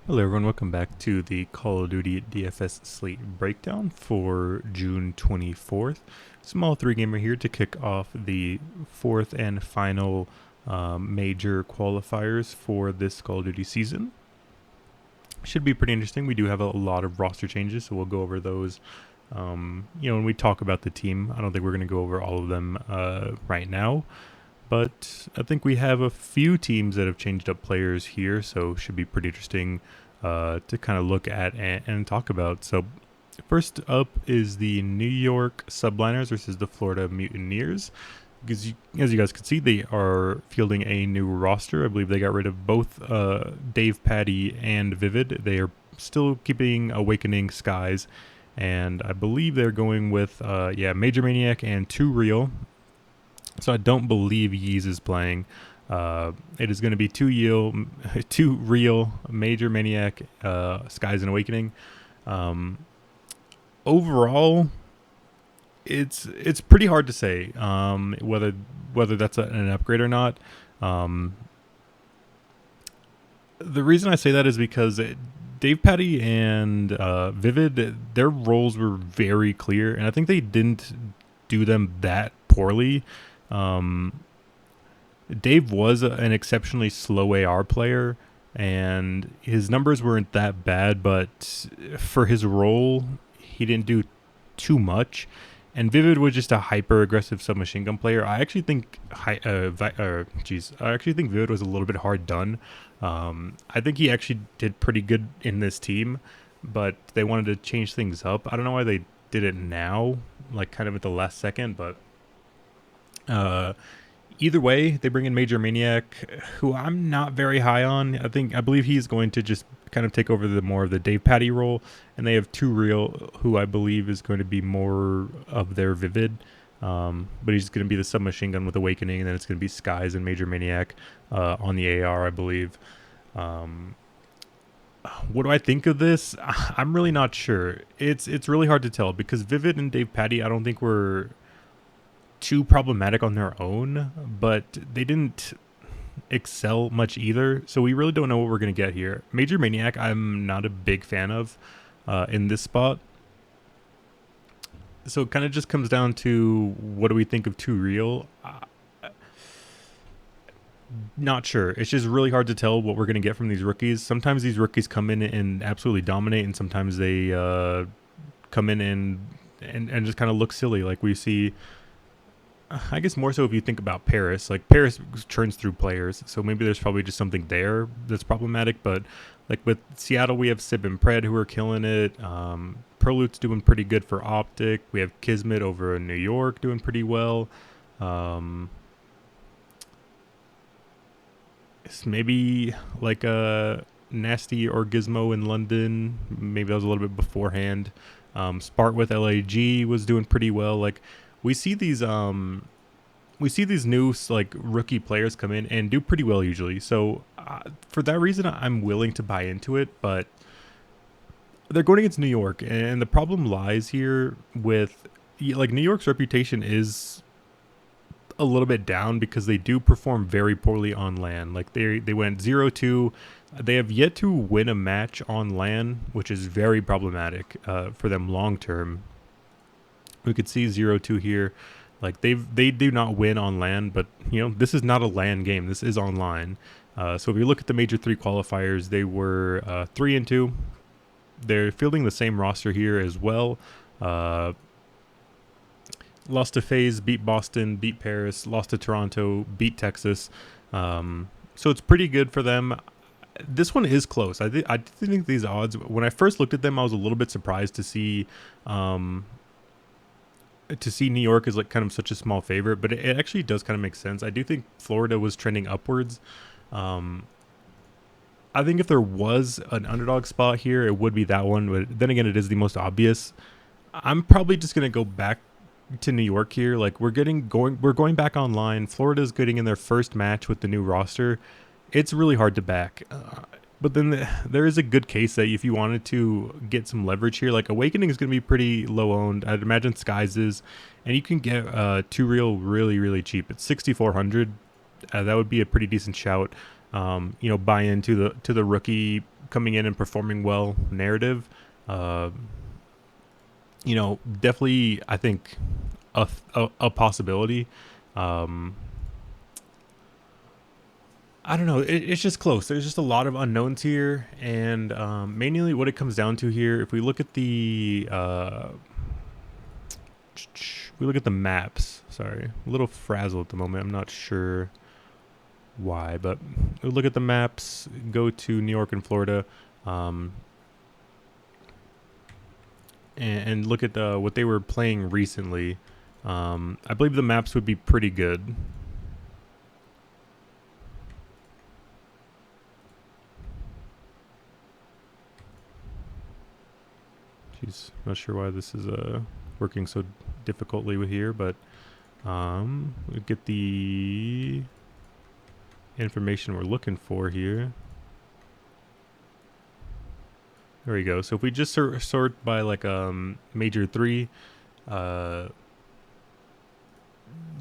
Hello everyone, welcome back to the Call of Duty DFS Slate breakdown for June 24th. Small three-gamer here to kick off the fourth and final major qualifiers for this Call of Duty season. Should be pretty interesting. We do have a lot of roster changes, so we'll go over those. When we talk about the team, I don't think we're going to go over all of them right now. But I think we have a few teams that have changed up players here, so should be pretty interesting to kind of look at and talk about. So first up is the New York Subliners versus the Florida Mutineers. Because as you guys can see, they are fielding a new roster. I believe they got rid of both Dave Patty and Vivid. They are still keeping Awakening Skies, and I believe they're going with Major Maniac and Two Real. So I don't believe Yeez is playing. It is going to be two real, Major Maniac, Skies and Awakening. Overall, it's pretty hard to say whether that's an upgrade or not. The reason I say that is because Dave Patty and Vivid, their roles were very clear, and I think they didn't do them that poorly. Dave was an exceptionally slow AR player, and his numbers weren't that bad, but for his role, he didn't do too much. And Vivid was just a hyper aggressive submachine gun player. I actually think, I actually think Vivid was a little bit hard done. I think he actually did pretty good in this team, but they wanted to change things up. I don't know why they did it now, like kind of at the last second, but either way, they bring in Major Maniac, who I'm not very high on. I believe he's going to just kind of take over the more of the Dave Patty role, and they have Two Real, who I believe is going to be more of their Vivid. But he's going to be the submachine gun with Awakening, and then it's going to be Skies and Major Maniac on the AR, I believe. What do I think of this? I'm really not sure. It's really hard to tell because Vivid and Dave Patty, I don't think were too problematic on their own, but they didn't excel much either. So we really don't know what we're going to get here. Major Maniac, I'm not a big fan of in this spot. So it kind of just comes down to what do we think of Too Real? Not sure. It's just really hard to tell what we're going to get from these rookies. Sometimes these rookies come in and absolutely dominate, and sometimes they come in and just kind of look silly. Like we see, I guess more so if you think about Paris. Like Paris churns through players, so maybe there's probably just something there that's problematic. But like with Seattle, we have Sib and Pred who are killing it. Perlute's doing pretty good for Optic. We have Kismet over in New York doing pretty well. It's maybe like a Nasty or Gizmo in London. Maybe that was a little bit beforehand. Spart with LAG was doing pretty well. Like we see these new like rookie players come in and do pretty well usually. So for that reason, I'm willing to buy into it. But they're going against New York, and the problem lies here with like New York's reputation is a little bit down because they do perform very poorly on LAN. Like they went 0-2. They have yet to win a match on LAN, which is very problematic for them long term. We could see 0-2 here. Like they do not win on LAN, but this is not a LAN game. This is online. So if you look at the major three qualifiers, they were 3-2. They're fielding the same roster here as well. Lost to FaZe, beat Boston, beat Paris, lost to Toronto, beat Texas. So it's pretty good for them. This one is close. I think these odds, when I first looked at them, I was a little bit surprised to see New York as like kind of such a small favorite, but it actually does kind of make sense. I do think Florida was trending upwards. I think if there was an underdog spot here, it would be that one. But then again, it is the most obvious. I'm probably just gonna go back to New York here. Like we're going back online. Florida's getting in their first match with the new roster. It's really hard to back. But then there is a good case that if you wanted to get some leverage here, like Awakening is going to be pretty low owned. I'd imagine Skies is, and you can get Two Real really, really cheap. It's 6,400. That would be a pretty decent shout. Buy into the rookie coming in and performing well narrative. Definitely I think a possibility. I don't know. It's just close. There's just a lot of unknowns here, and mainly what it comes down to here. If we look at the maps. Sorry, a little frazzled at the moment. I'm not sure why, but we look at the maps. Go to New York and Florida, and look at what they were playing recently. I believe the maps would be pretty good. Jeez, not sure why this is working so difficultly with here, but we get the information we're looking for here. There we go. So if we just sort by like major 3,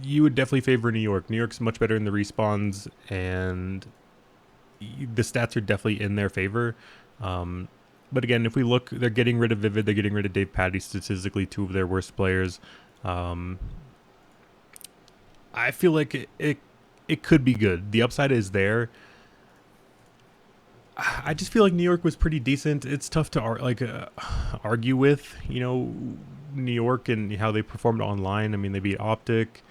you would definitely favor New York. New York's much better in the respawns, and the stats are definitely in their favor. But again, if we look, they're getting rid of Vivid, they're getting rid of Dave Patty, statistically 2 of their worst players. I feel like it could be good. The upside is there. I just feel like New York was pretty decent. It's tough to argue with, New York and how they performed online. I mean, they beat Optic.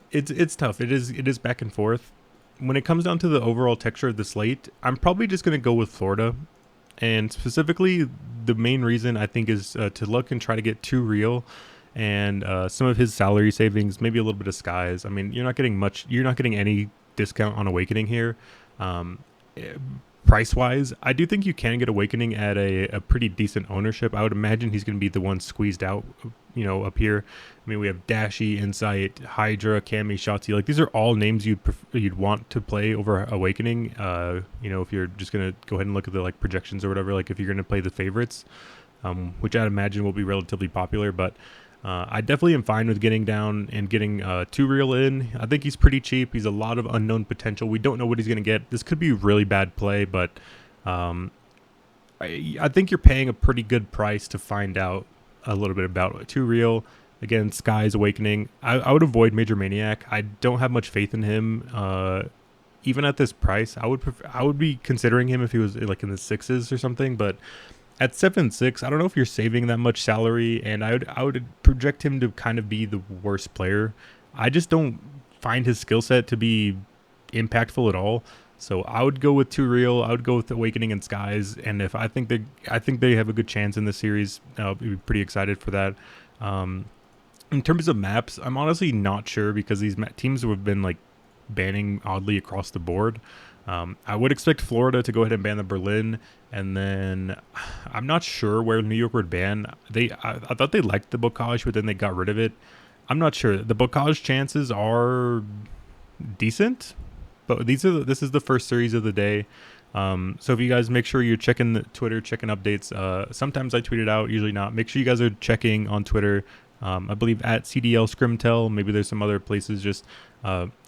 It's tough. It is back and forth. When it comes down to the overall texture of the slate, I'm probably just going to go with Florida. And specifically, the main reason I think is to look and try to get Too Real and some of his salary savings, maybe a little bit of Skies. I mean, you're not getting much. You're not getting any discount on Awakening here. Price-wise, I do think you can get Awakening at a pretty decent ownership. I would imagine he's going to be the one squeezed out, up here. I mean, we have Dashy, Insight, Hydra, Cammy, Shotzi. Like, these are all names you'd want to play over Awakening. If you're just going to go ahead and look at the projections or whatever, if you're going to play the favorites, which I'd imagine will be relatively popular. But I definitely am fine with getting down and getting Too Real in. I think he's pretty cheap. He's a lot of unknown potential. We don't know what he's going to get. This could be really bad play, but I think you're paying a pretty good price to find out a little bit about Too Real. Again, Sky's Awakening. I would avoid Major Maniac. I don't have much faith in him. Even at this price, I would be considering him if he was in the 6s or something, but at 7.6, I don't know if you're saving that much salary, and I would project him to kind of be the worst player. I just don't find his skill set to be impactful at all. So I would go with Too Real. I would go with Awakening and Skies, and if I think they have a good chance in this series, I'll be pretty excited for that. In terms of maps, I'm honestly not sure because these teams have been banning oddly across the board. I would expect Florida to go ahead and ban the Berlin, and then I'm not sure where New York would ban. I thought they liked the Bocage, but then they got rid of it. I'm not sure. The Bocage chances are decent, but this is the first series of the day. So if you guys make sure you're checking the Twitter, checking updates. Sometimes I tweet it out, usually not. Make sure you guys are checking on Twitter. I believe at CDL Scrimtel. Maybe there's some other places. Just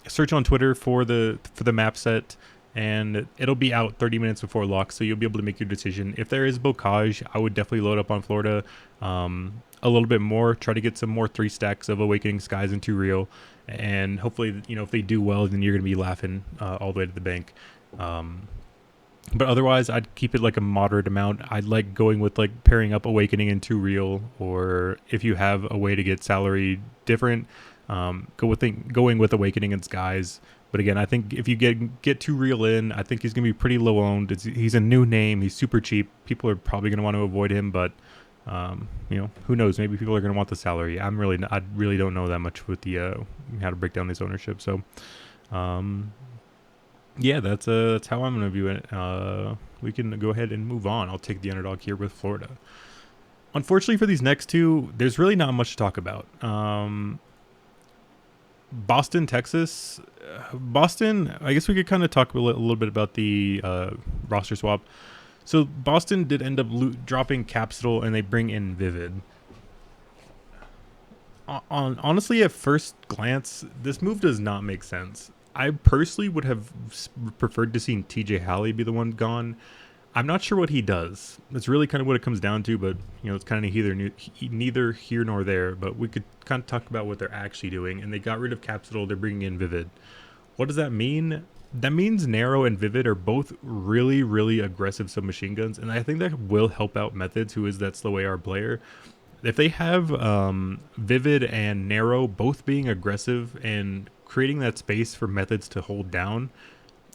search on Twitter for the map set, and it'll be out 30 minutes before lock, so you'll be able to make your decision. If there is Bocage, I would definitely load up on Florida a little bit more, try to get some more 3 stacks of Awakening, Skies, and Too Real, and hopefully, if they do well, then you're going to be laughing all the way to the bank. But otherwise, I'd keep it a moderate amount. I'd like going with pairing up Awakening and Too Real, or if you have a way to get salary different, going with Awakening and Skies. But again, I think if you get Too Real in, I think he's going to be pretty low owned. He's a new name. He's super cheap. People are probably going to want to avoid him, but who knows? Maybe people are going to want the salary. I really don't know that much with the how to break down this ownership. So, yeah, that's how I'm going to view it. We can go ahead and move on. I'll take the underdog here with Florida. Unfortunately for these next two, there's really not much to talk about. Boston, Texas. Boston, I guess we could kind of talk a little bit about the roster swap. So Boston did end up dropping Capsule, and they bring in Vivid. Honestly, at first glance, this move does not make sense. I personally would have preferred to see TJ Halley be the one gone. I'm not sure what he does. That's really kind of what it comes down to, but it's kind of neither here nor there. But we could kind of talk about what they're actually doing. And they got rid of Capsule. They're bringing in Vivid. What does that mean? That means Narrow and Vivid are both really, really aggressive submachine guns, and I think that will help out Methods, who is that slow AR player. If they have Vivid and Narrow both being aggressive and creating that space for Methods to hold down,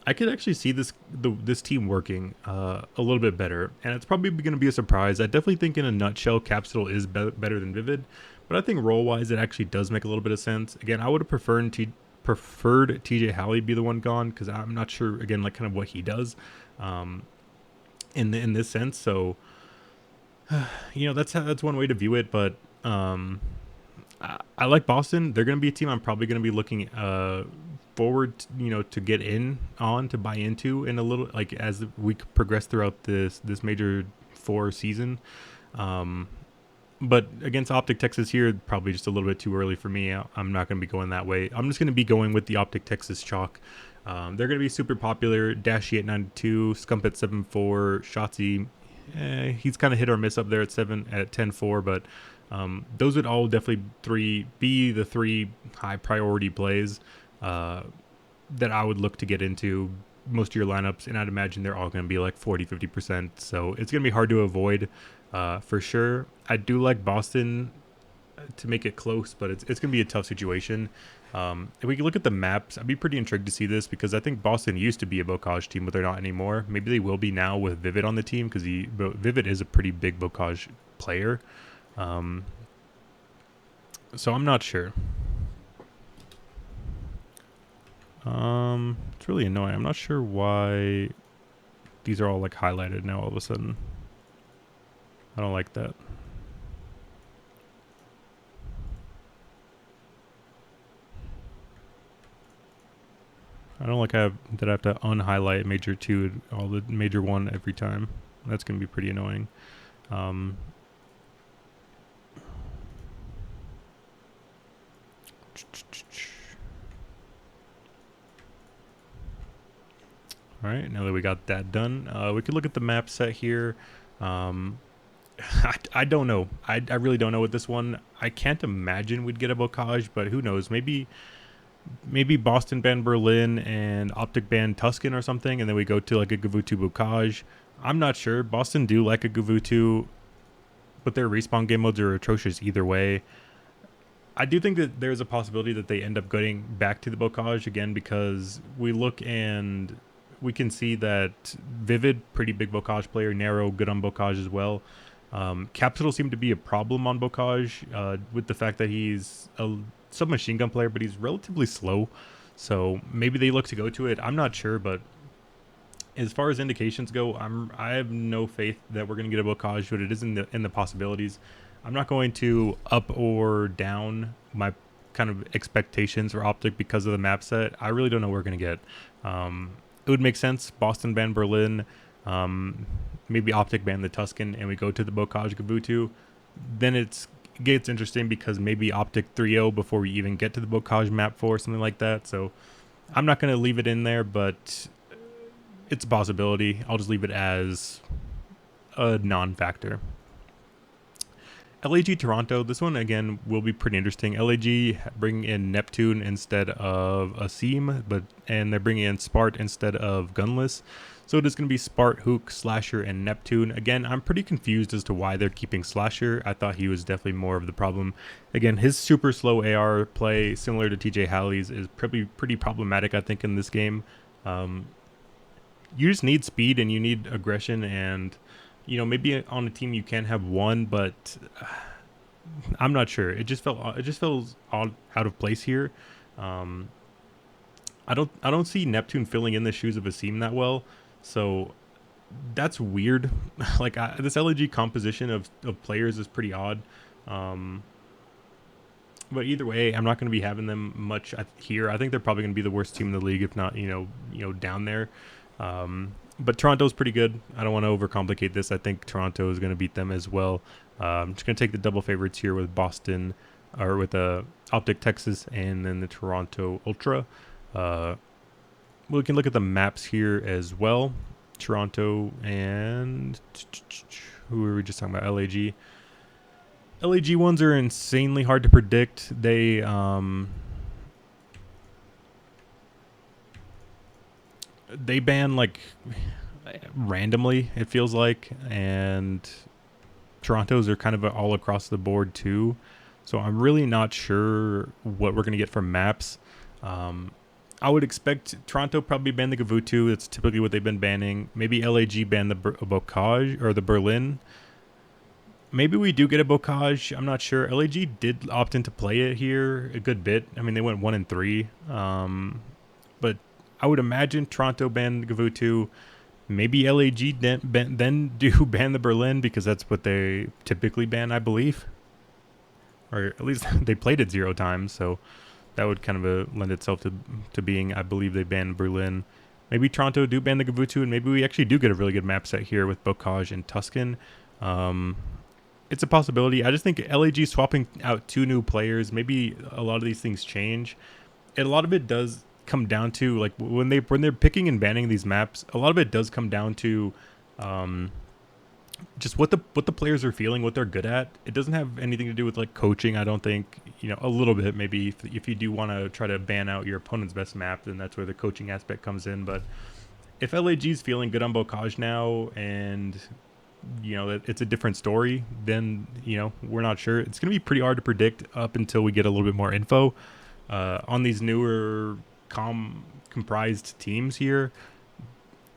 I could actually see this team working a little bit better, and it's probably going to be a surprise. I definitely think, in a nutshell, Capsule is better than Vivid, but I think role-wise, it actually does make a little bit of sense. Again, I would have preferred TJ Halley be the one gone, because I'm not sure, again, like kind of what he does in this sense. So that's one way to view it. But I like Boston. They're going to be a team I'm probably going to be looking forward to get in on, to buy into in a little, like, as we progress throughout this major 4 season. But against Optic Texas here, probably just a little bit too early for me. I'm not going to be going that way. I'm just going to be going with the Optic Texas chalk. They're going to be super popular. Dashy at 92, Scump at 7.4, Shotzi, he's kind of hit or miss up there at 10.4, but those would all definitely be the 3 high priority plays that I would look to get into most of your lineups, and I'd imagine they're all going to be like 40-50%, so it's going to be hard to avoid for sure. I do like Boston to make it close, but it's going to be a tough situation. If we can look at the maps, I'd be pretty intrigued to see this, because I think Boston used to be a Bocage team, but they're not anymore. Maybe they will be now with Vivid on the team, because Vivid is a pretty big Bocage player. So I'm not sure. It's really annoying. I'm not sure why these are all like highlighted now all of a sudden. I don't like that. I don't like that I have to unhighlight major 2, all the major 1 every time. That's going to be pretty annoying. All right, now that we got that done, we could look at the map set here. I don't know. I really don't know with this one. I can't imagine we'd get a Bocage, but who knows? Maybe Boston ban Berlin and Optic ban Tuscan or something, and then we go to like a Gavutu Bocage. I'm not sure. Boston do like a Gavutu, but their respawn game modes are atrocious either way. I do think that there's a possibility that they end up going back to the Bocage again, because we look and we can see that Vivid, pretty big Bocage player, Narrow, good on Bocage as well. Capsule seemed to be a problem on Bocage with the fact that he's a submachine gun player, but he's relatively slow. So maybe they look to go to it. I'm not sure, but as far as indications go, I have no faith that we're going to get a Bocage, but it is in the possibilities. I'm not going to up or down my kind of expectations for Optic because of the map set. I really don't know what we're going to get. It would make sense. Boston ban Berlin, maybe Optic ban the Tuscan, and we go to the Bocage Gavutu. Then it gets interesting, because maybe Optic 3-0 before we even get to the Bocage map 4, something like that. So I'm not going to leave it in there, but it's a possibility. I'll just leave it as a non-factor. LAG Toronto, this one again will be pretty interesting. LAG bringing in Neptune instead of Asim, and they're bringing in Spart instead of Gunless. So it is going to be Spart, Hook, Slasher, and Neptune. Again, I'm pretty confused as to why they're keeping Slasher. I thought he was definitely more of the problem. Again, his super slow AR play, similar to TJ Halley's, is pretty problematic, I think, in this game. You just need speed and you need aggression, and maybe on a team you can have one, but I'm not sure. It just feels odd, out of place here. I don't see Neptune filling in the shoes of Asim that well, so that's weird. Like this LAG composition of players is pretty odd. But either way, I'm not going to be having them much here. I think they're probably going to be the worst team in the league, if not down there. But Toronto's pretty good. I don't want to overcomplicate this. I think Toronto is going to beat them as well. I'm just going to take the double favorites here with Boston, or with Optic Texas, and then the Toronto Ultra. We can look at the maps here as well. Toronto and who were we just talking about? LAG. LAG ones are insanely hard to predict. They ban like randomly, it feels like, and Toronto's are kind of all across the board too. So I'm really not sure what we're gonna get from maps. I would expect Toronto probably ban the Gavutu. That's typically what they've been banning. Maybe LAG ban the Bocage or the Berlin. Maybe we do get a Bocage. I'm not sure. LAG did opt in to play it here a good bit. I mean, they went 1-3. But I would imagine Toronto ban the Gavutu. Maybe LAG then do ban the Berlin because that's what they typically ban, I believe. Or at least they played it 0 times, so that would kind of lend itself to being, I believe they banned Berlin. Maybe Toronto do ban the Gavutu, and maybe we actually do get a really good map set here with Bocage and Tuscan. It's a possibility. I just think LAG swapping out 2 new players, maybe a lot of these things change. And a lot of it does come down to, like, when they're picking and banning these maps, a lot of it does come down to just what the players are feeling, what they're good at. It doesn't have anything to do with like coaching, I don't think. A little bit maybe if you do want to try to ban out your opponent's best map, then that's where the coaching aspect comes in. But if LAG's feeling good on Bocage now and it's a different story, then we're not sure. It's going to be pretty hard to predict up until we get a little bit more info on these newer comprised teams here.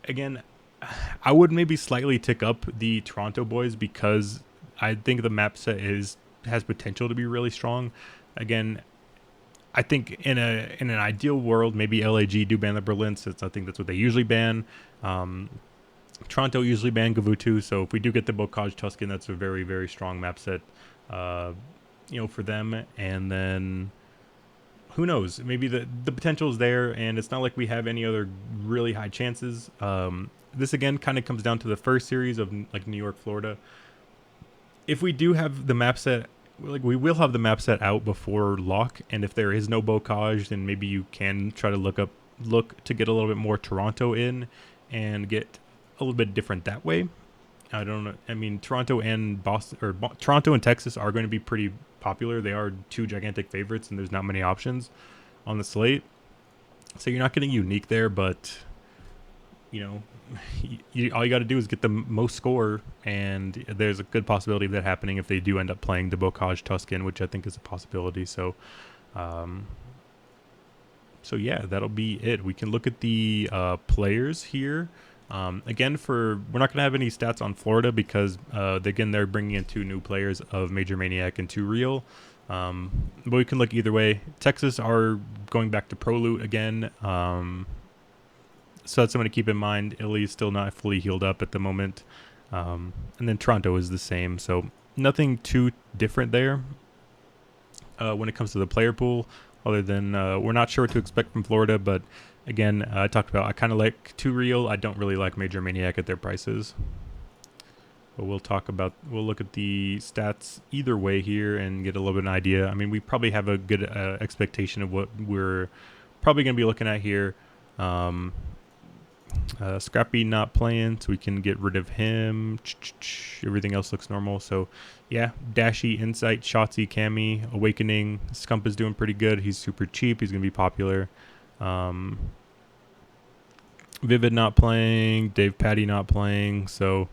Again, I would maybe slightly tick up the Toronto boys because I think the map set has potential to be really strong. Again, I think in an ideal world, maybe LAG do ban the Berlin, since I think that's what they usually ban. Toronto usually ban Gavutu, so if we do get the Bocage Tuscan, that's a very, very strong map set, for them. And then who knows? Maybe the potential is there, and it's not like we have any other really high chances. This again kind of comes down to the first series of like New York, Florida. If we do have the map set, like we will have the map set out before lock, and if there is no Bocage, then maybe you can try to look to get a little bit more Toronto in and get a little bit different that way. I don't know. I mean, Toronto and Boston or Toronto and Texas are going to be pretty popular. They are 2 gigantic favorites, and there's not many options on the slate, so you're not getting unique there. But all you got to do is get the most score, and there's a good possibility of that happening if they do end up playing the Bocage Tuscan, which I think is a possibility. So yeah, that'll be it. We can look at the players here. Again, we're not going to have any stats on Florida because, again, they're bringing in 2 new players of Major Maniac and 2 Real. But we can look either way. Texas are going back to Pro Loot again. So that's something to keep in mind. Illy's still not fully healed up at the moment. And then Toronto is the same. So nothing too different there when it comes to the player pool, other than we're not sure what to expect from Florida. But again, I talked about I kind of like 2 Real. I don't really like Major Maniac at their prices. But we'll look at the stats either way here and get a little bit of an idea. I mean, we probably have a good expectation of what we're probably going to be looking at here. Scrappy not playing, so we can get rid of him. Everything else looks normal. So yeah, Dashy, Insight, Shotzi, Cammy, Awakening. Scump is doing pretty good. He's super cheap. He's going to be popular. Vivid not playing. Dave Patty not playing. So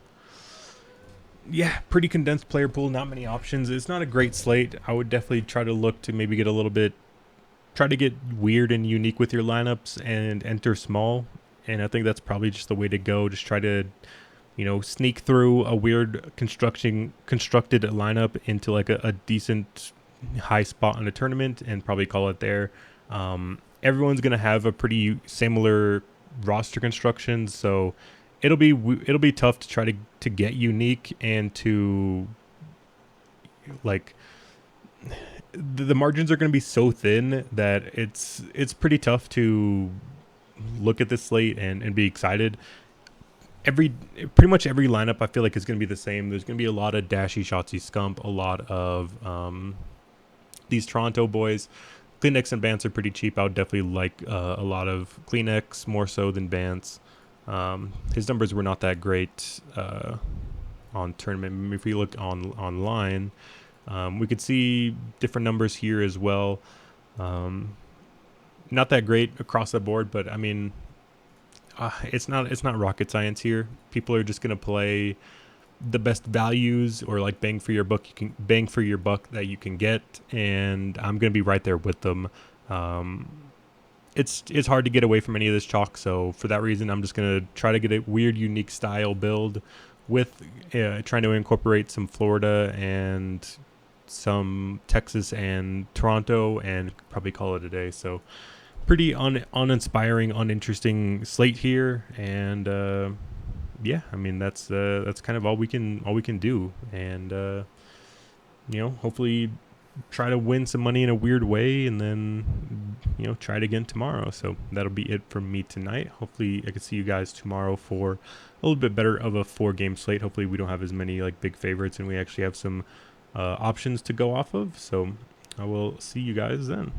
yeah, pretty condensed player pool. Not many options. It's not a great slate. I would definitely try to look to maybe get a little bit, try to get weird and unique with your lineups and enter small. And I think that's probably just the way to go. Just try to, sneak through a weird constructed lineup into like a decent high spot in a tournament and probably call it there. Everyone's going to have a pretty similar roster construction, so it'll be tough to try to get unique and to like the margins are going to be so thin that it's pretty tough to look at this slate and be excited. Pretty much every lineup I feel like is going to be the same. There's going to be a lot of Dashy, Shotzi, Scump, a lot of these Toronto boys. Kleenex and Bance are pretty cheap. I would definitely like a lot of Kleenex more so than Bance. His numbers were not that great on tournament. If we look online, we could see different numbers here as well. Not that great across the board, but I mean, it's not rocket science here. People are just gonna play the best values or like bang for your buck that you can get, and I'm gonna be right there with them. It's hard to get away from any of this chalk, so for that reason, I'm just gonna try to get a weird, unique style build with trying to incorporate some Florida and some Texas and Toronto, and probably call it a day. So pretty uninspiring, uninteresting slate here, and yeah, I mean that's kind of all we can do, and hopefully try to win some money in a weird way, and then try it again tomorrow. So that'll be it from me tonight. Hopefully I can see you guys tomorrow for a little bit better of a 4-game slate. Hopefully we don't have as many like big favorites, and we actually have some options to go off of. So I will see you guys then.